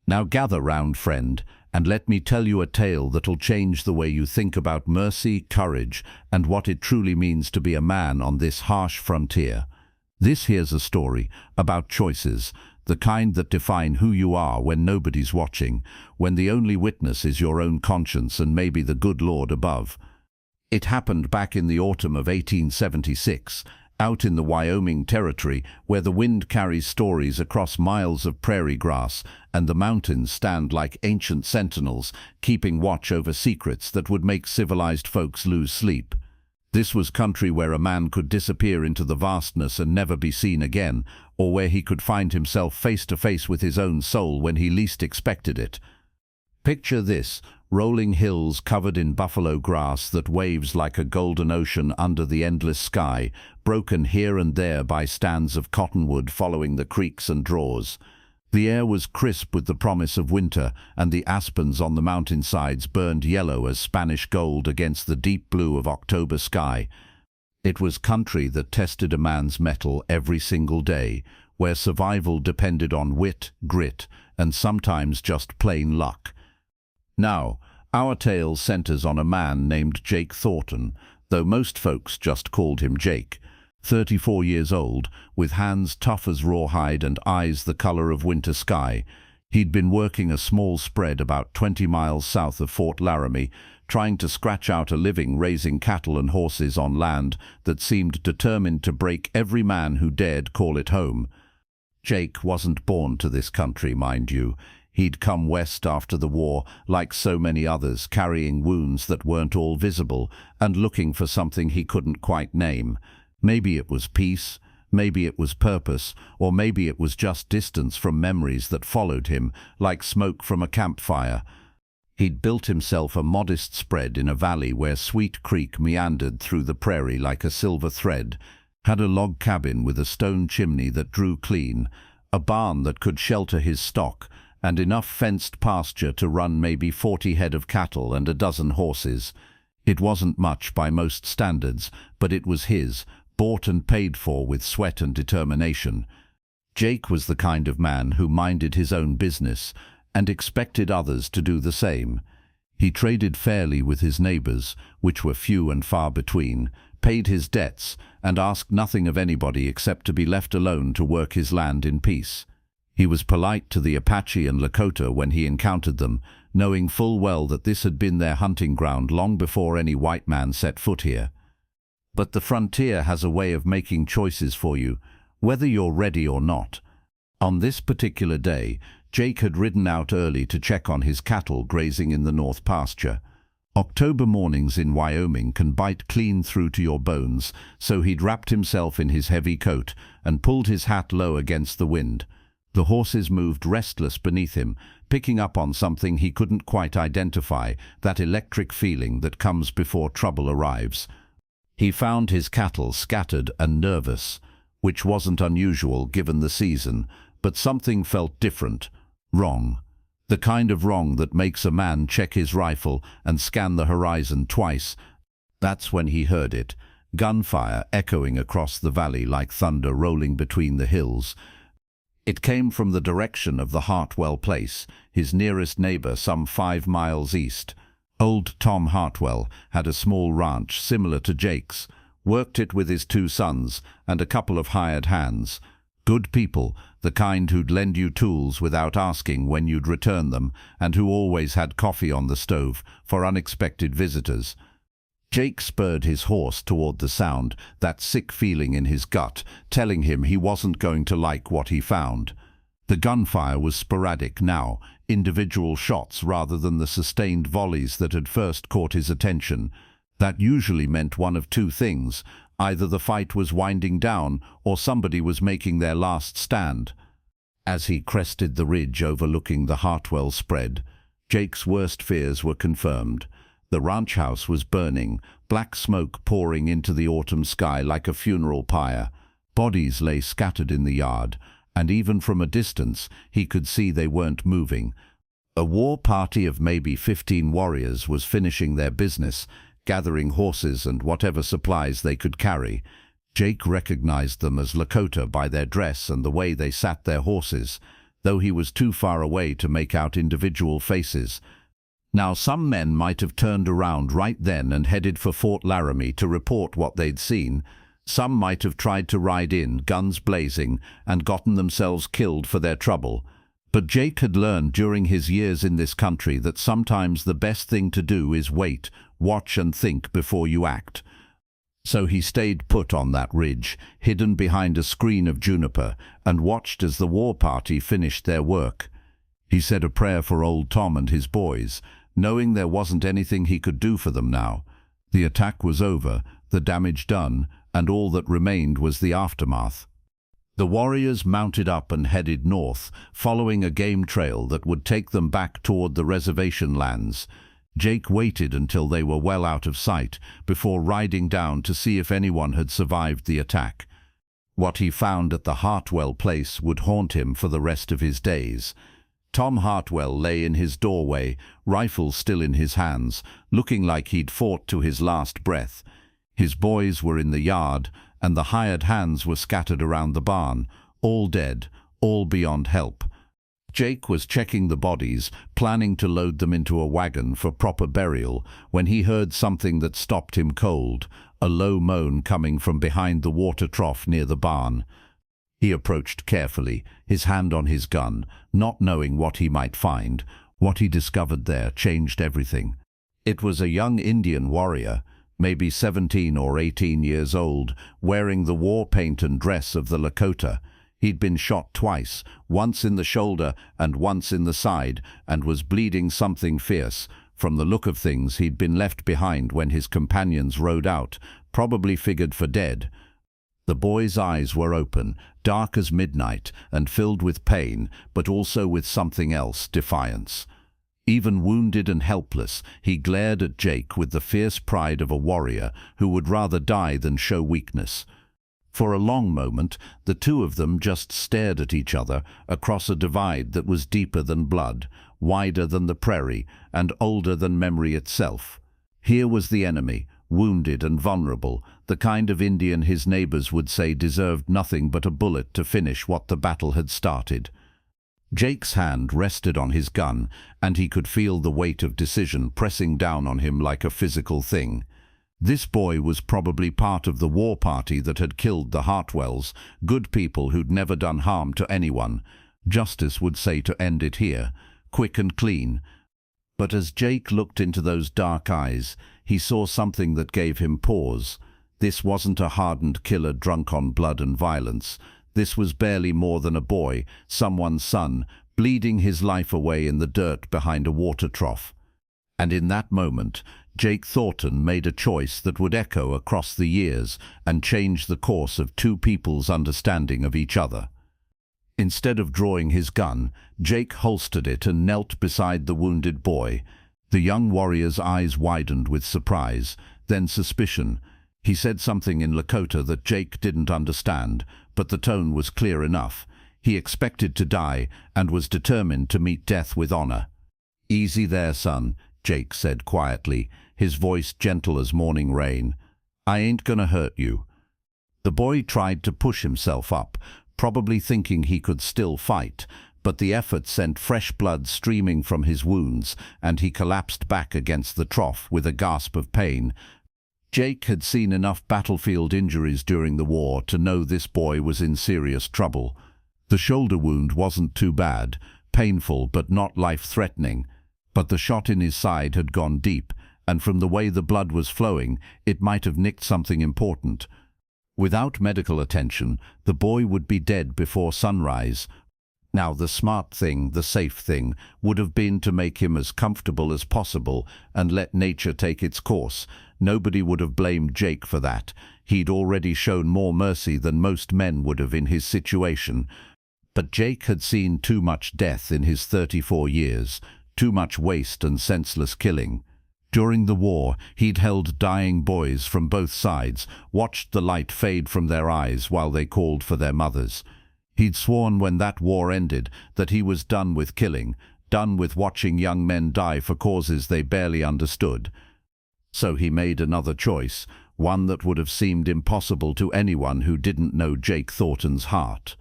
Now gather round, friend, and let me tell you a tale that'll change the way you think about mercy, courage, and what it truly means to be a man on this harsh frontier. This here's a story about choices, the kind that define who you are when nobody's watching, when the only witness is your own conscience and maybe the good Lord above. It happened back in the autumn of 1876, out in the Wyoming Territory, where the wind carries stories across miles of prairie grass and the mountains stand like ancient sentinels, keeping watch over secrets that would make civilized folks lose sleep. This was country where a man could disappear into the vastness and never be seen again, or where he could find himself face to face with his own soul when he least expected it. Picture this: rolling hills covered in buffalo grass that waves like a golden ocean under the endless sky, broken here and there by stands of cottonwood following the creeks and draws. The air was crisp with the promise of winter, and the aspens on the mountainsides burned yellow as Spanish gold against the deep blue of October sky. It was country that tested a man's mettle every single day, where survival depended on wit, grit, and sometimes just plain luck. Now, our tale centers on a man named Jake Thornton, though most folks just called him Jake. 34 years old, with hands tough as rawhide and eyes the color of winter sky. He'd been working a small spread about 20 miles south of Fort Laramie, trying to scratch out a living raising cattle and horses on land that seemed determined to break every man who dared call it home. Jake wasn't born to this country, mind you. He'd come west after the war, like so many others, carrying wounds that weren't all visible and looking for something he couldn't quite name. Maybe it was peace, maybe it was purpose, or maybe it was just distance from memories that followed him, like smoke from a campfire. He'd built himself a modest spread in a valley where Sweet Creek meandered through the prairie like a silver thread, had a log cabin with a stone chimney that drew clean, a barn that could shelter his stock, and enough fenced pasture to run maybe 40 head of cattle and a dozen horses. It wasn't much by most standards, but it was his, bought and paid for with sweat and determination. Jake was the kind of man who minded his own business and expected others to do the same. He traded fairly with his neighbors, which were few and far between, paid his debts, and asked nothing of anybody except to be left alone to work his land in peace. He was polite to the Apache and Lakota when he encountered them, knowing full well that this had been their hunting ground long before any white man set foot here. But the frontier has a way of making choices for you, whether you're ready or not. On this particular day, Jake had ridden out early to check on his cattle grazing in the north pasture. October mornings in Wyoming can bite clean through to your bones, so he'd wrapped himself in his heavy coat and pulled his hat low against the wind. The horses moved restless beneath him, picking up on something he couldn't quite identify, that electric feeling that comes before trouble arrives. He found his cattle scattered and nervous, which wasn't unusual given the season, but something felt different, wrong. The kind of wrong that makes a man check his rifle and scan the horizon twice. That's when he heard it, gunfire echoing across the valley like thunder rolling between the hills. It came from the direction of the Hartwell place, his nearest neighbor some 5 miles east. Old Tom Hartwell had a small ranch similar to Jake's, worked it with his 2 sons and a couple of hired hands. Good people, the kind who'd lend you tools without asking when you'd return them, and who always had coffee on the stove for unexpected visitors. Jake spurred his horse toward the sound, that sick feeling in his gut, telling him he wasn't going to like what he found. The gunfire was sporadic now, individual shots rather than the sustained volleys that had first caught his attention. That usually meant one of 2 things: either the fight was winding down or somebody was making their last stand. As he crested the ridge overlooking the Hartwell spread, Jake's worst fears were confirmed. The ranch house was burning, black smoke pouring into the autumn sky like a funeral pyre. Bodies lay scattered in the yard, and even from a distance he could see they weren't moving. A war party of maybe 15 warriors was finishing their business, gathering horses and whatever supplies they could carry. Jake recognized them as Lakota by their dress and the way they sat their horses. though he was too far away to make out individual faces. Now some men might have turned around right then and headed for Fort Laramie to report what they'd seen. Some might have tried to ride in, guns blazing, and gotten themselves killed for their trouble. But Jake had learned during his years in this country that sometimes the best thing to do is wait, watch and think before you act. So he stayed put on that ridge, hidden behind a screen of juniper, and watched as the war party finished their work. He said a prayer for old Tom and his boys, knowing there wasn't anything he could do for them now. The attack was over, the damage done, and all that remained was the aftermath. The warriors mounted up and headed north, following a game trail that would take them back toward the reservation lands. Jake waited until they were well out of sight before riding down to see if anyone had survived the attack. What he found at the Hartwell place would haunt him for the rest of his days. Tom Hartwell lay in his doorway, rifle still in his hands, looking like he'd fought to his last breath. His boys were in the yard, and the hired hands were scattered around the barn, all dead, all beyond help. Jake was checking the bodies, planning to load them into a wagon for proper burial, when he heard something that stopped him cold, a low moan coming from behind the water trough near the barn. He approached carefully, his hand on his gun, not knowing what he might find. What he discovered there changed everything. It was a young Indian warrior, maybe 17 or 18 years old, wearing the war paint and dress of the Lakota. He'd been shot twice, once in the shoulder and once in the side, and was bleeding something fierce. From the look of things, he'd been left behind when his companions rode out, probably figured for dead. The boy's eyes were open, dark as midnight, and filled with pain, but also with something else, defiance. Even wounded and helpless, he glared at Jake with the fierce pride of a warrior who would rather die than show weakness. For a long moment, the two of them just stared at each other across a divide that was deeper than blood, wider than the prairie, and older than memory itself. Here was the enemy, wounded and vulnerable, the kind of Indian his neighbors would say deserved nothing but a bullet to finish what the battle had started. Jake's hand rested on his gun, and he could feel the weight of decision pressing down on him like a physical thing. This boy was probably part of the war party that had killed the Hartwells, good people who'd never done harm to anyone. Justice would say to end it here, quick and clean. But as Jake looked into those dark eyes, he saw something that gave him pause. This wasn't a hardened killer drunk on blood and violence. This was barely more than a boy, someone's son, bleeding his life away in the dirt behind a water trough. And in that moment, Jake Thornton made a choice that would echo across the years and change the course of two people's understanding of each other. Instead of drawing his gun, Jake holstered it and knelt beside the wounded boy. The young warrior's eyes widened with surprise, then suspicion. He said something in Lakota that Jake didn't understand, but the tone was clear enough. He expected to die and was determined to meet death with honor. "Easy there, son," Jake said quietly, his voice gentle as morning rain. "I ain't gonna hurt you." The boy tried to push himself up, probably thinking he could still fight, but the effort sent fresh blood streaming from his wounds, and he collapsed back against the trough with a gasp of pain. Jake had seen enough battlefield injuries during the war to know this boy was in serious trouble. The shoulder wound wasn't too bad, painful but not life-threatening, but the shot in his side had gone deep, and from the way the blood was flowing, it might have nicked something important. Without medical attention, the boy would be dead before sunrise. Now the smart thing, the safe thing, would have been to make him as comfortable as possible and let nature take its course. Nobody would have blamed Jake for that. He'd already shown more mercy than most men would have in his situation. But Jake had seen too much death in his 34 years, too much waste and senseless killing. During the war, he'd held dying boys from both sides, watched the light fade from their eyes while they called for their mothers. He'd sworn when that war ended that he was done with killing, done with watching young men die for causes they barely understood. So he made another choice, one that would have seemed impossible to anyone who didn't know Jake Thornton's heart.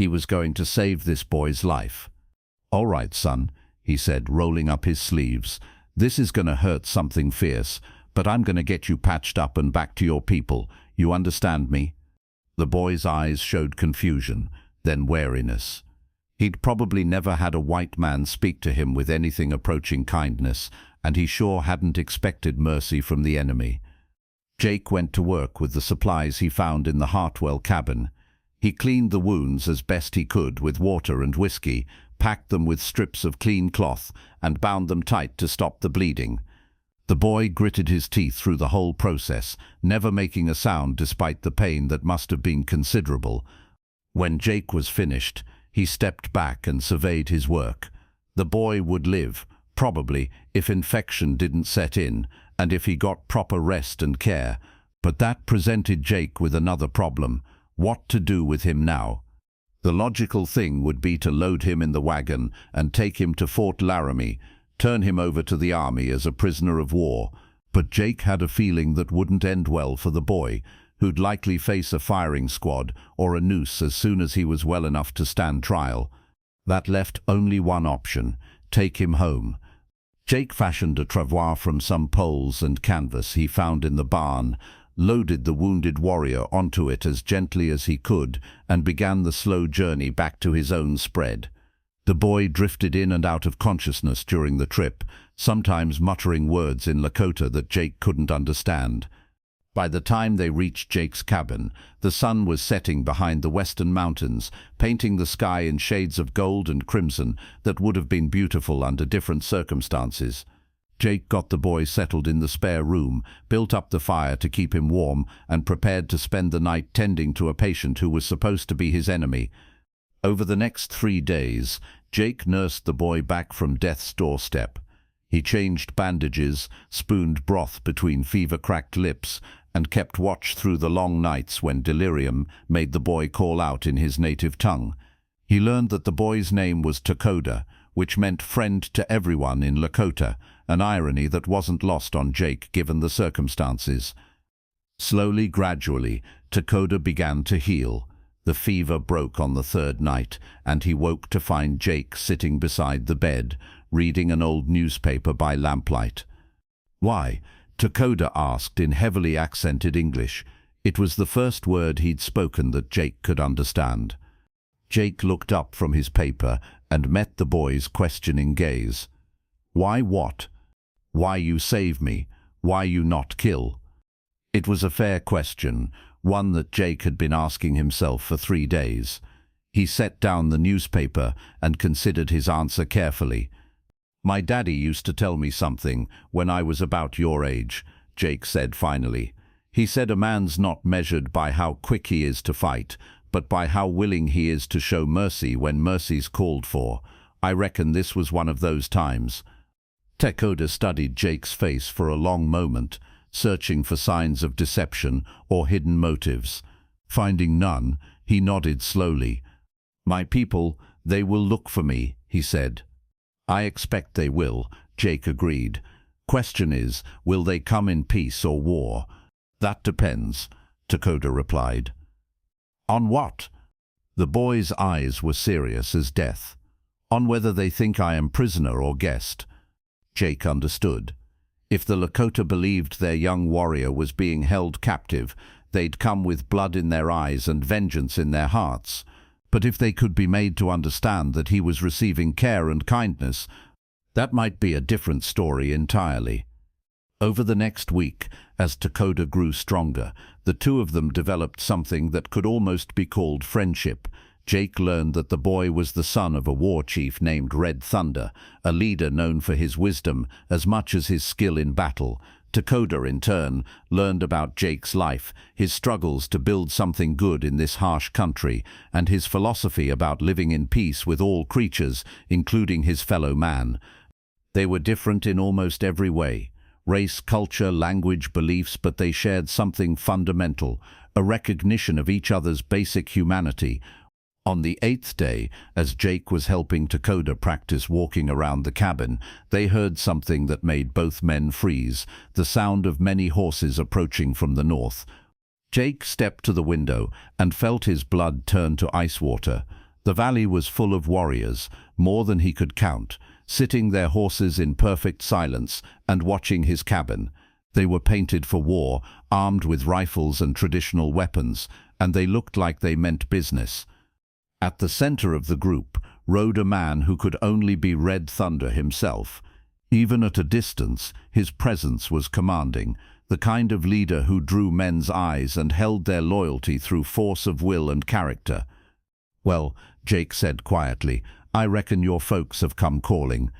He was going to save this boy's life. "All right, son," he said, rolling up his sleeves. "This is gonna hurt something fierce, but I'm gonna get you patched up and back to your people. You understand me?" The boy's eyes showed confusion, then wariness. He'd probably never had a white man speak to him with anything approaching kindness, and he sure hadn't expected mercy from the enemy. Jake went to work with the supplies he found in the Hartwell cabin. He cleaned the wounds as best he could with water and whiskey, packed them with strips of clean cloth, and bound them tight to stop the bleeding. The boy gritted his teeth through the whole process, never making a sound despite the pain that must have been considerable. When Jake was finished, he stepped back and surveyed his work. The boy would live, probably, if infection didn't set in, and if he got proper rest and care. But that presented Jake with another problem: what to do with him now? The logical thing would be to load him in the wagon and take him to Fort Laramie, turn him over to the army as a prisoner of war. But Jake had a feeling that wouldn't end well for the boy, who'd likely face a firing squad or a noose as soon as he was well enough to stand trial. That left only one option: take him home. Jake fashioned a travois from some poles and canvas he found in the barn, loaded the wounded warrior onto it as gently as he could, and began the slow journey back to his own spread. The boy drifted in and out of consciousness during the trip, sometimes muttering words in Lakota that Jake couldn't understand. By the time they reached Jake's cabin, the sun was setting behind the western mountains, painting the sky in shades of gold and crimson that would have been beautiful under different circumstances. Jake got the boy settled in the spare room, built up the fire to keep him warm, and prepared to spend the night tending to a patient who was supposed to be his enemy. Over the next 3 days, Jake nursed the boy back from death's doorstep. He changed bandages, spooned broth between fever-cracked lips, and kept watch through the long nights when delirium made the boy call out in his native tongue. He learned that the boy's name was Takoda, which meant friend to everyone in Lakota, an irony that wasn't lost on Jake given the circumstances. Slowly, gradually, Takoda began to heal. The fever broke on the 3rd night, and he woke to find Jake sitting beside the bed, reading an old newspaper by lamplight. "Why?" Takoda asked in heavily accented English. It was the first word he'd spoken that Jake could understand. Jake looked up from his paper and met the boy's questioning gaze. "Why what? Why you save me? Why you not kill?" It was a fair question, one that Jake had been asking himself for 3 days. He set down the newspaper and considered his answer carefully. "My daddy used to tell me something when I was about your age," Jake said finally. "He said a man's not measured by how quick he is to fight, but by how willing he is to show mercy when mercy's called for. I reckon this was one of those times." Takoda studied Jake's face for a long moment, searching for signs of deception or hidden motives. Finding none, he nodded slowly. "My people, they will look for me," he said. "I expect they will," Jake agreed. "Question is, will they come in peace or war?" "That depends," Takoda replied. "On what?" The boy's eyes were serious as death. "On whether they think I am prisoner or guest." Jake understood. If the Lakota believed their young warrior was being held captive, they'd come with blood in their eyes and vengeance in their hearts. But if they could be made to understand that he was receiving care and kindness, that might be a different story entirely. Over the next week, as Takoda grew stronger, the two of them developed something that could almost be called friendship. Jake learned that the boy was the son of a war chief named Red Thunder, a leader known for his wisdom as much as his skill in battle. Takoda, in turn, learned about Jake's life, his struggles to build something good in this harsh country, and his philosophy about living in peace with all creatures, including his fellow man. They were different in almost every way: race, culture, language, beliefs, but they shared something fundamental, a recognition of each other's basic humanity. On the 8th day, as Jake was helping Takoda practice walking around the cabin, they heard something that made both men freeze, the sound of many horses approaching from the north. Jake stepped to the window and felt his blood turn to ice water. The valley was full of warriors, more than he could count, sitting their horses in perfect silence and watching his cabin. They were painted for war, armed with rifles and traditional weapons, and they looked like they meant business. At the center of the group rode a man who could only be Red Thunder himself. Even at a distance, his presence was commanding, the kind of leader who drew men's eyes and held their loyalty through force of will and character. "Well," Jake said quietly, "I reckon your folks have come calling."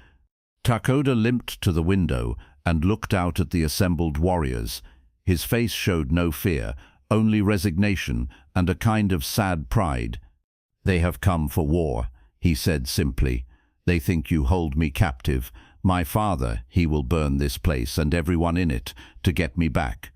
Takoda limped to the window and looked out at the assembled warriors. His face showed no fear, only resignation and a kind of sad pride. "They have come for war," he said simply. "They think you hold me captive. My father, he will burn this place and everyone in it to get me back."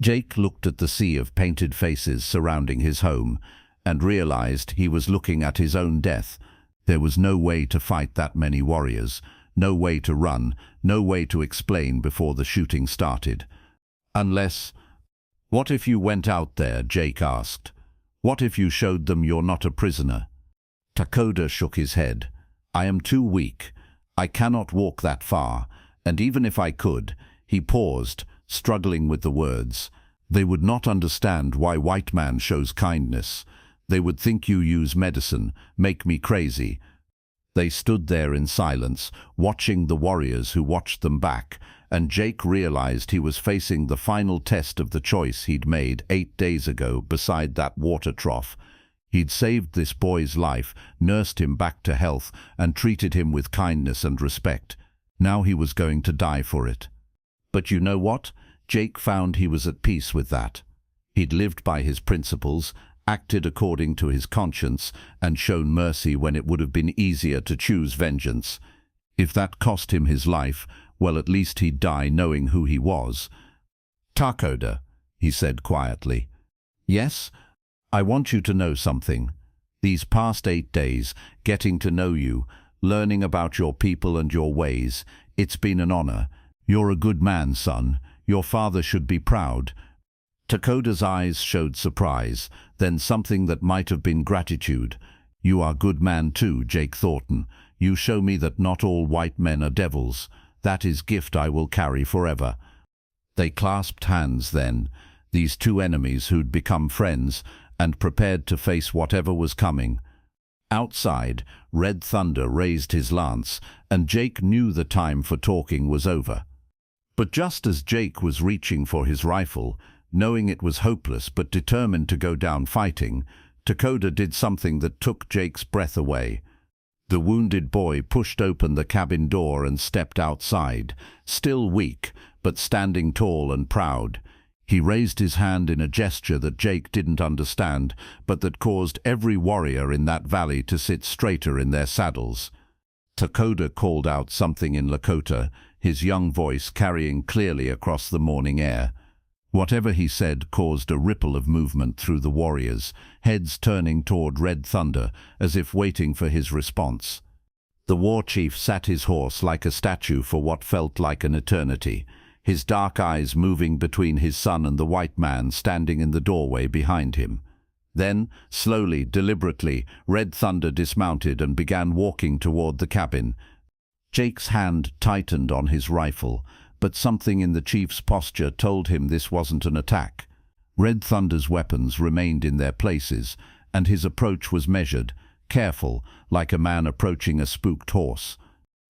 Jake looked at the sea of painted faces surrounding his home and realized he was looking at his own death. There was no way to fight that many warriors, no way to run, no way to explain before the shooting started. Unless... "What if you went out there?" Jake asked. "What if you showed them you're not a prisoner?" Takoda shook his head. "I am too weak. I cannot walk that far, and even if I could..." He paused, struggling with the words. "They would not understand why white man shows kindness. They would think you use medicine, make me crazy." They stood there in silence, watching the warriors who watched them back, and Jake realized he was facing the final test of the choice he'd made 8 days ago beside that water trough. He'd saved this boy's life, nursed him back to health, and treated him with kindness and respect. Now he was going to die for it. But you know what? Jake found he was at peace with that. He'd lived by his principles, acted according to his conscience, and shown mercy when it would have been easier to choose vengeance. If that cost him his life, well, at least he'd die knowing who he was. "Takoda," he said quietly. "Yes? I want you to know something. These past 8 days, getting to know you, learning about your people and your ways, it's been an honor. You're a good man, son. Your father should be proud." Takoda's eyes showed surprise, then something that might have been gratitude. "You are good man too, Jake Thornton. You show me that not all white men are devils. That is gift I will carry forever." They clasped hands then, these two enemies who'd become friends, and prepared to face whatever was coming. Outside, Red Thunder raised his lance, and Jake knew the time for talking was over. But just as Jake was reaching for his rifle, knowing it was hopeless but determined to go down fighting, Takoda did something that took Jake's breath away. The wounded boy pushed open the cabin door and stepped outside, still weak, but standing tall and proud. He raised his hand in a gesture that Jake didn't understand, but that caused every warrior in that valley to sit straighter in their saddles. Takoda called out something in Lakota, his young voice carrying clearly across the morning air. Whatever he said caused a ripple of movement through the warriors, heads turning toward Red Thunder, as if waiting for his response. The war chief sat his horse like a statue for what felt like an eternity, his dark eyes moving between his son and the white man standing in the doorway behind him. Then, slowly, deliberately, Red Thunder dismounted and began walking toward the cabin. Jake's hand tightened on his rifle, but something in the chief's posture told him this wasn't an attack. Red Thunder's weapons remained in their places, and his approach was measured, careful, like a man approaching a spooked horse.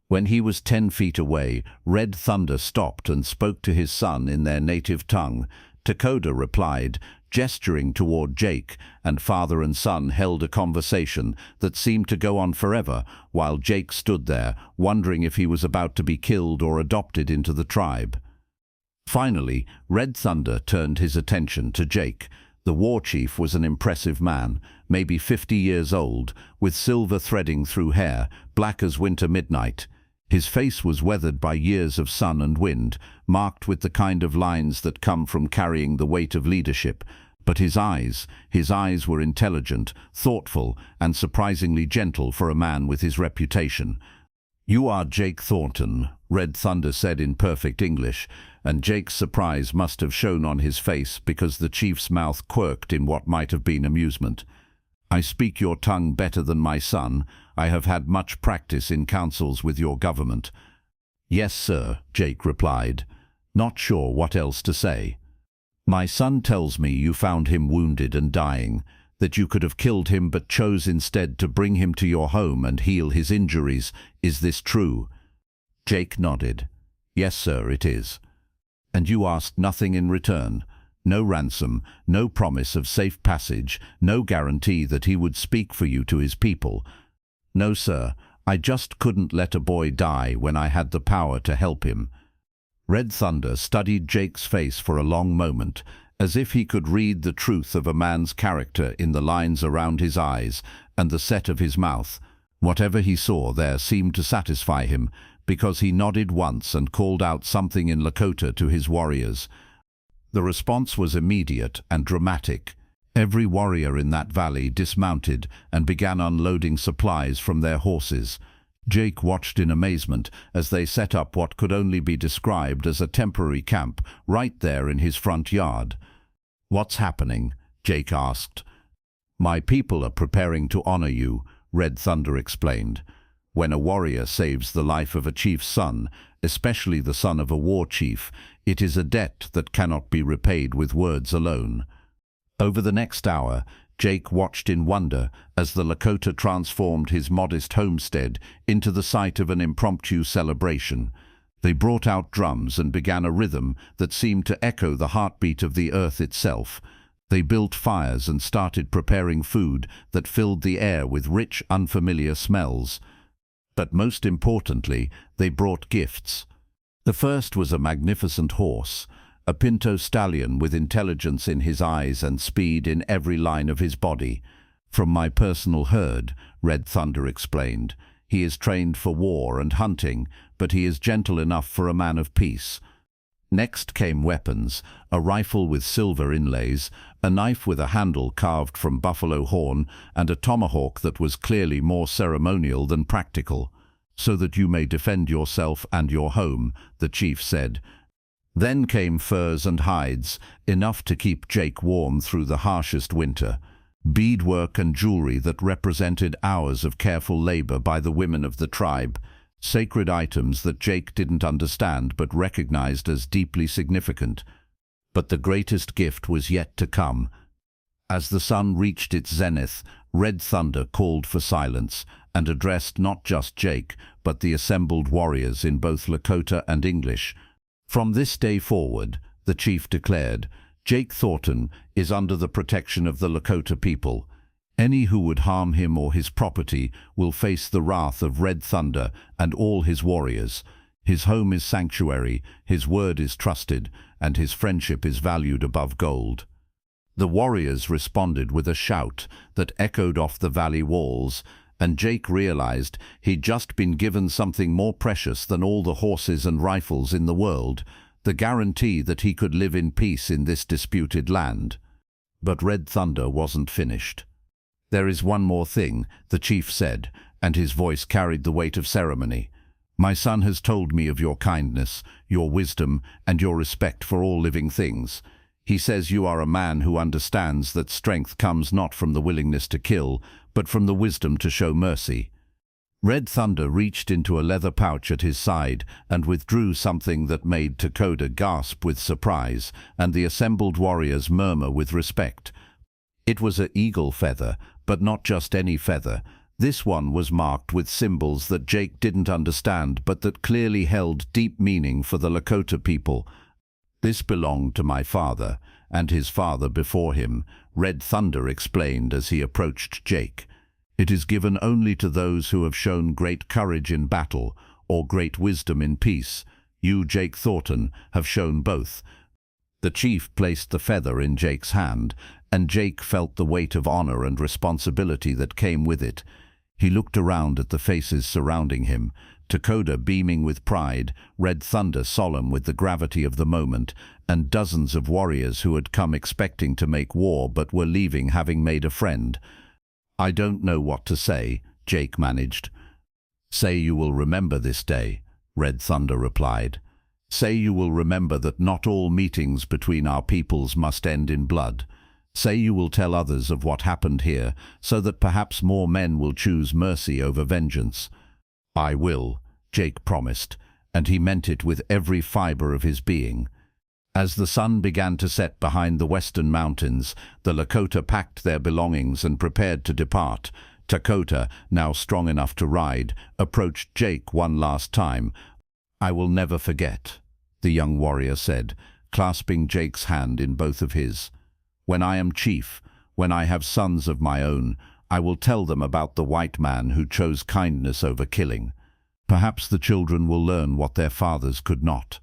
When he was 10 feet away, Red Thunder stopped and spoke to his son in their native tongue. Takoda replied, gesturing toward Jake, and father and son held a conversation that seemed to go on forever, while Jake stood there, wondering if he was about to be killed or adopted into the tribe. Finally, Red Thunder turned his attention to Jake. The war chief was an impressive man, maybe 50 years old, with silver threading through hair, black as winter midnight. His face was weathered by years of sun and wind, marked with the kind of lines that come from carrying the weight of leadership. But his eyes were intelligent, thoughtful, and surprisingly gentle for a man with his reputation. "You are Jake Thornton," Red Thunder said in perfect English, and Jake's surprise must have shown on his face because the chief's mouth quirked in what might have been amusement. I speak your tongue better than my son. I have had much practice in councils with your government." "Yes, sir," Jake replied, not sure what else to say. "My son tells me you found him wounded and dying, that you could have killed him but chose instead to bring him to your home and heal his injuries. Is this true?" Jake nodded. "Yes, sir, it is." "And you asked nothing in return? No ransom, no promise of safe passage, no guarantee that he would speak for you to his people?" "No, sir. I just couldn't let a boy die when I had the power to help him." Red Thunder studied Jake's face for a long moment, as if he could read the truth of a man's character in the lines around his eyes and the set of his mouth. Whatever he saw there seemed to satisfy him, because he nodded once and called out something in Lakota to his warriors. The response was immediate and dramatic. Every warrior in that valley dismounted and began unloading supplies from their horses. Jake watched in amazement as they set up what could only be described as a temporary camp right there in his front yard. "What's happening?" Jake asked. "My people are preparing to honor you," Red Thunder explained. "When a warrior saves the life of a chief's son, especially the son of a war chief, it is a debt that cannot be repaid with words alone." Over the next hour, Jake watched in wonder as the Lakota transformed his modest homestead into the site of an impromptu celebration. They brought out drums and began a rhythm that seemed to echo the heartbeat of the earth itself. They built fires and started preparing food that filled the air with rich, unfamiliar smells. But most importantly, they brought gifts. The first was a magnificent horse, a pinto stallion with intelligence in his eyes and speed in every line of his body. "From my personal herd," Red Thunder explained. "He is trained for war and hunting, but he is gentle enough for a man of peace." Next came weapons, a rifle with silver inlays, a knife with a handle carved from buffalo horn, and a tomahawk that was clearly more ceremonial than practical. "So that you may defend yourself and your home," the chief said. Then came furs and hides, enough to keep Jake warm through the harshest winter. Beadwork and jewelry that represented hours of careful labor by the women of the tribe. Sacred items that Jake didn't understand but recognized as deeply significant. But the greatest gift was yet to come. As the sun reached its zenith, Red Thunder called for silence and addressed not just Jake, but the assembled warriors in both Lakota and English. "From this day forward," the chief declared, "Jake Thornton is under the protection of the Lakota people. Any who would harm him or his property will face the wrath of Red Thunder and all his warriors. His home is sanctuary, his word is trusted, and his friendship is valued above gold." The warriors responded with a shout that echoed off the valley walls, and Jake realized he'd just been given something more precious than all the horses and rifles in the world, the guarantee that he could live in peace in this disputed land. But Red Thunder wasn't finished. "There is one more thing," the chief said, and his voice carried the weight of ceremony. "My son has told me of your kindness, your wisdom, and your respect for all living things. He says you are a man who understands that strength comes not from the willingness to kill, but from the wisdom to show mercy." Red Thunder reached into a leather pouch at his side and withdrew something that made Dakota gasp with surprise and the assembled warriors murmur with respect. It was an eagle feather, but not just any feather. This one was marked with symbols that Jake didn't understand, but that clearly held deep meaning for the Lakota people. "This belonged to my father, and his father before him," Red Thunder explained as he approached Jake. "It is given only to those who have shown great courage in battle or great wisdom in peace. You, Jake Thornton, have shown both." The chief placed the feather in Jake's hand, and Jake felt the weight of honor and responsibility that came with it. He looked around at the faces surrounding him, Dakota beaming with pride, Red Thunder solemn with the gravity of the moment, and dozens of warriors who had come expecting to make war but were leaving having made a friend. "I don't know what to say," Jake managed. "Say you will remember this day," Red Thunder replied. "Say you will remember that not all meetings between our peoples must end in blood. Say you will tell others of what happened here, so that perhaps more men will choose mercy over vengeance." "I will," Jake promised, and he meant it with every fiber of his being. As the sun began to set behind the western mountains, the Lakota packed their belongings and prepared to depart. Dakota, now strong enough to ride, approached Jake one last time. "I will never forget," the young warrior said, clasping Jake's hand in both of his. "When I am chief, when I have sons of my own, I will tell them about the white man who chose kindness over killing. Perhaps the children will learn what their fathers could not."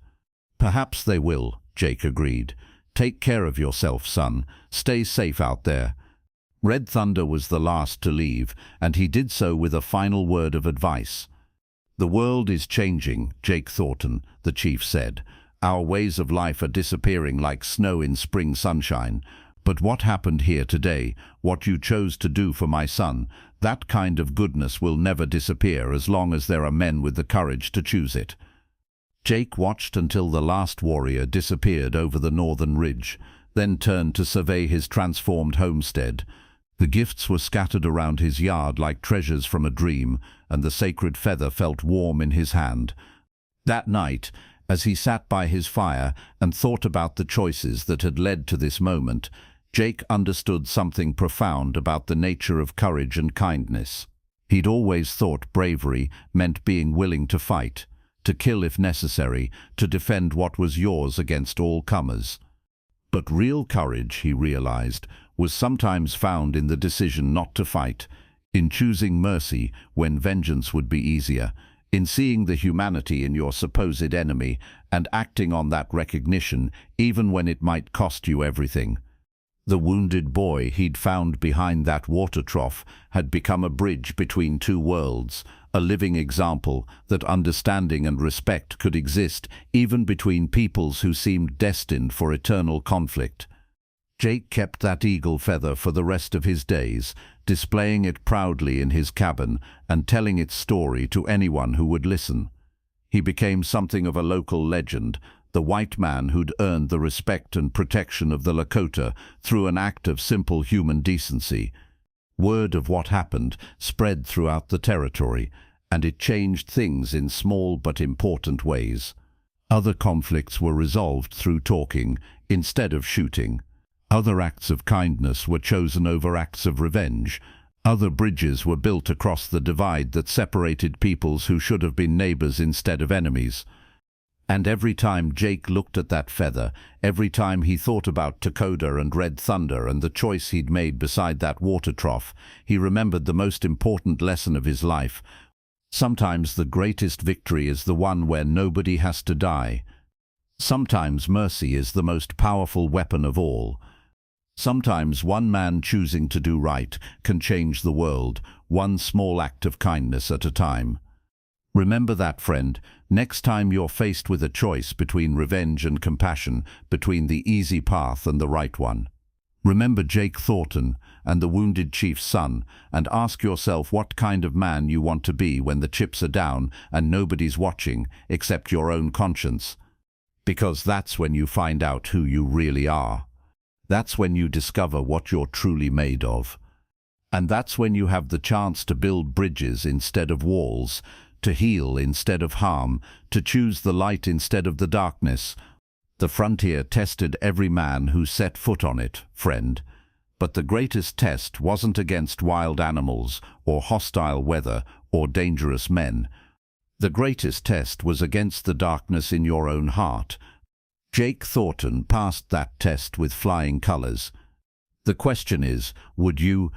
"Perhaps they will," Jake agreed. "Take care of yourself, son. Stay safe out there." Red Thunder was the last to leave, and he did so with a final word of advice. "The world is changing, Jake Thornton," the chief said. "Our ways of life are disappearing like snow in spring sunshine. But what happened here today, what you chose to do for my son, that kind of goodness will never disappear as long as there are men with the courage to choose it." Jake watched until the last warrior disappeared over the northern ridge, then turned to survey his transformed homestead. The gifts were scattered around his yard like treasures from a dream, and the sacred feather felt warm in his hand. That night, as he sat by his fire and thought about the choices that had led to this moment, Jake understood something profound about the nature of courage and kindness. He'd always thought bravery meant being willing to fight, to kill if necessary, to defend what was yours against all comers. But real courage, he realized, was sometimes found in the decision not to fight, in choosing mercy when vengeance would be easier, in seeing the humanity in your supposed enemy and acting on that recognition even when it might cost you everything. The wounded boy he'd found behind that water trough had become a bridge between two worlds, a living example that understanding and respect could exist even between peoples who seemed destined for eternal conflict. Jake kept that eagle feather for the rest of his days, displaying it proudly in his cabin and telling its story to anyone who would listen. He became something of a local legend, the white man who'd earned the respect and protection of the Lakota through an act of simple human decency. Word of what happened spread throughout the territory, and it changed things in small but important ways. Other conflicts were resolved through talking instead of shooting. Other acts of kindness were chosen over acts of revenge. Other bridges were built across the divide that separated peoples who should have been neighbors instead of enemies. And every time Jake looked at that feather, every time he thought about Dakota and Red Thunder and the choice he'd made beside that water trough, he remembered the most important lesson of his life. Sometimes the greatest victory is the one where nobody has to die. Sometimes mercy is the most powerful weapon of all. Sometimes one man choosing to do right can change the world, one small act of kindness at a time. Remember that, friend, next time you're faced with a choice between revenge and compassion, between the easy path and the right one. Remember Jake Thornton and the wounded chief's son, and ask yourself what kind of man you want to be when the chips are down and nobody's watching except your own conscience. Because that's when you find out who you really are. That's when you discover what you're truly made of. And that's when you have the chance to build bridges instead of walls, to heal instead of harm, to choose the light instead of the darkness. The frontier tested every man who set foot on it, friend. But the greatest test wasn't against wild animals, or hostile weather, or dangerous men. The greatest test was against the darkness in your own heart. Jake Thornton passed that test with flying colors. The question is, would you,